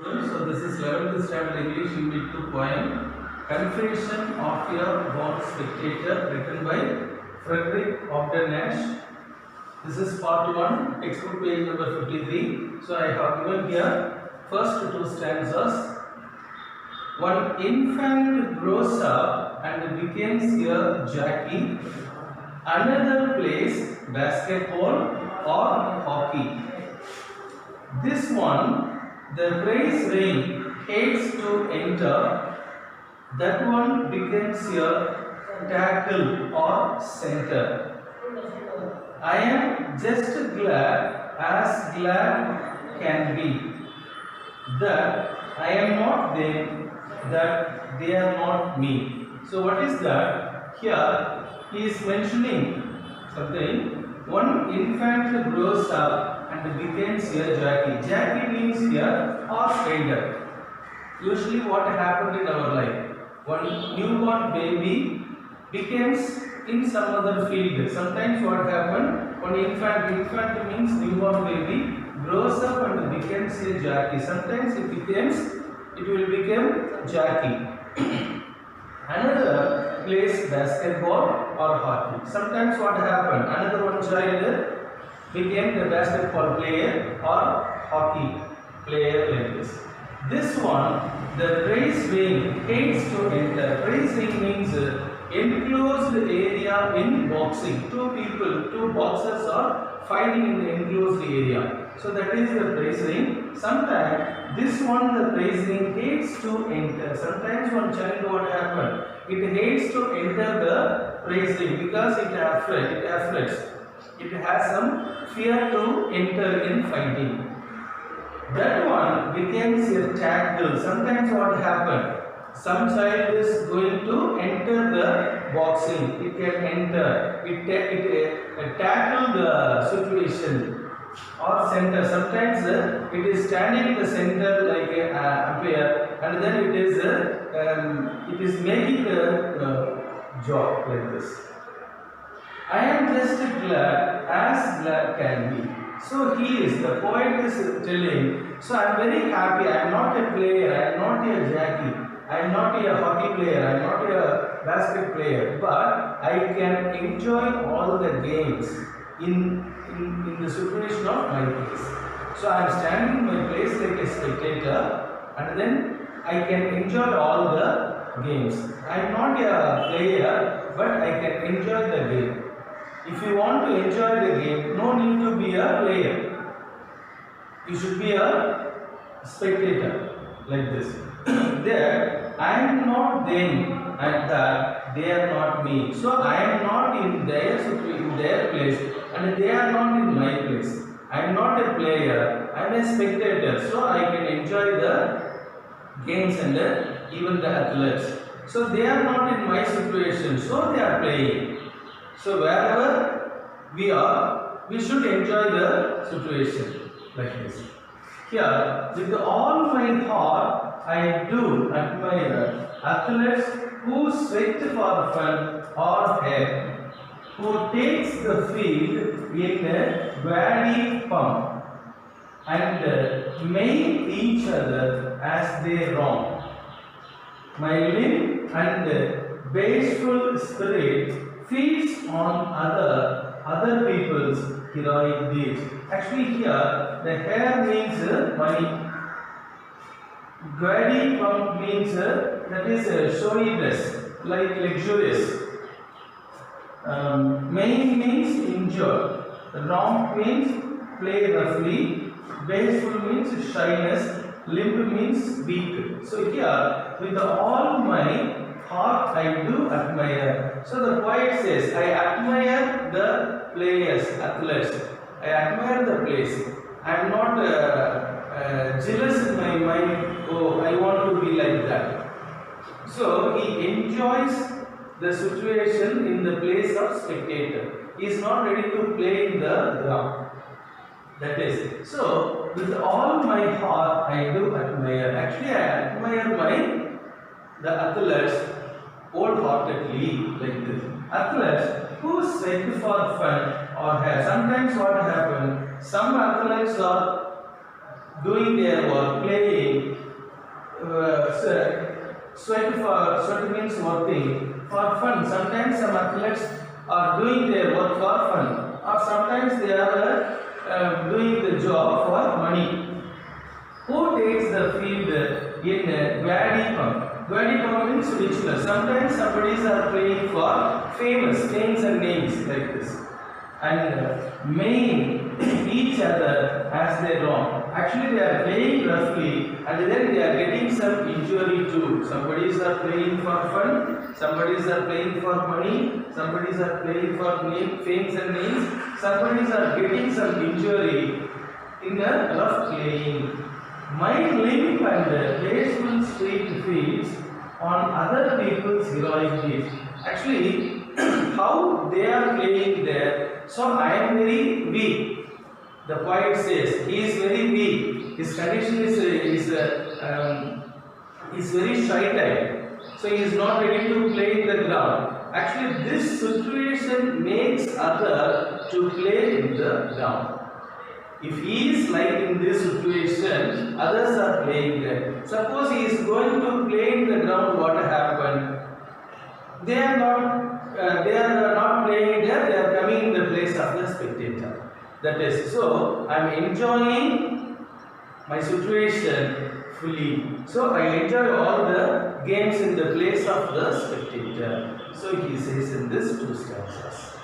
So this is 11th standard English Unit 2 poem Confession of a Born Spectator, written by Frederick Ogden Nash. This is part 1, textbook page number 53. So I have given here first two stanzas. One infant grows up and becomes a jockey. Another plays basketball or hockey. This one, the praise ring hates to enter. That one becomes a tackle or center. I am just glad as glad can be that I am not them, that they are not me. So what is that? Here he is mentioning something. One infant grows up and becomes a jockey. Jockey means here horse rider. Usually what happened in our life? One newborn baby becomes in some other field. Sometimes what happened? One infant means newborn baby, grows up and becomes a jockey. Sometimes it will become jockey. Another plays basketball or hockey. Sometimes what happened? Another one child became the basketball player or hockey player like this. This one, the praise ring hates to enter. Praise ring means enclosed area in boxing. Two boxers are fighting in the enclosed area. So that is the praise ring. Sometimes this one, the praise ring hates to enter. Sometimes one child, what happened? It hates to enter the praise ring because it afflicts. It has some fear to enter in fighting. That one becomes a tackle. Sometimes what happened? Some child is going to enter the boxing. It can enter. It tackle the situation or center. Sometimes it is standing in the center like an umpire, and then it is making the job like this. I am just glad as glad can be. So the poet is telling, so I am very happy. I am not a player, I am not a jockey, I am not a hockey player, I am not a basket player, but I can enjoy all the games in the situation of my place. So I am standing in my place like a spectator, and then I can enjoy all the games. I am not a player, but I can enjoy the game. If you want to enjoy the game, no need to be a player. You should be a spectator like this. There, I am not them and that they are not me. So I am not in their place and they are not in my place. I am not a player, I am a spectator. So I can enjoy the games and even the athletes. So they are not in my situation, so they are playing. So wherever we are, we should enjoy the situation like this. Here, with all my heart, I do admire athletes who sweat for fun or hair, who takes the field in a gaudy pump and maim each other as they roam. My limp and bashful spirit feeds on other people's heroic deeds. Actually here the hair means money. Gaudy pump means that is showy dress, like luxurious. Maim means injured. Romp means play roughly. Bashful means shyness. Limp means weak. So here with all my heart I do admire. So the poet says, I admire the players, athletes. I admire the place. I am not jealous in my mind. Oh, I want to be like that. So he enjoys the situation in the place of spectator. He is not ready to play in the ground. That is. So with all my heart I do admire. Actually I admire the athletes wholeheartedly like this. Athletes who sweat for fun or hair. Sometimes what happens? Some athletes are doing their work, playing. Sweat means working for fun. Sometimes some athletes are doing their work for fun, or sometimes they are doing the job for money. Who takes the field in Gwadipam? Gwadipam means ritual. Sometimes somebody are playing for names and names like this, and maim each other as they roam. Actually, they are playing roughly, and then they are getting some injury too. Somebody are playing for fun, somebody are playing for money, somebody are playing for fames and names, somebody are getting some injury in a rough playing. Mind limp and graceful street feeds on other people's heroic deeds. Actually, how they are playing there. So I am very weak. The poet says he is very weak. His condition is very shy type. So he is not ready to play in the ground. Actually, this situation makes other to play in the ground. If he is like in this situation, others are playing there. Suppose he is going to play in the ground, what happened? They are not playing there, they are coming in the place of the spectator. That is, so I am enjoying my situation fully. So I enjoy all the games in the place of the spectator. So he says in this two stanzas.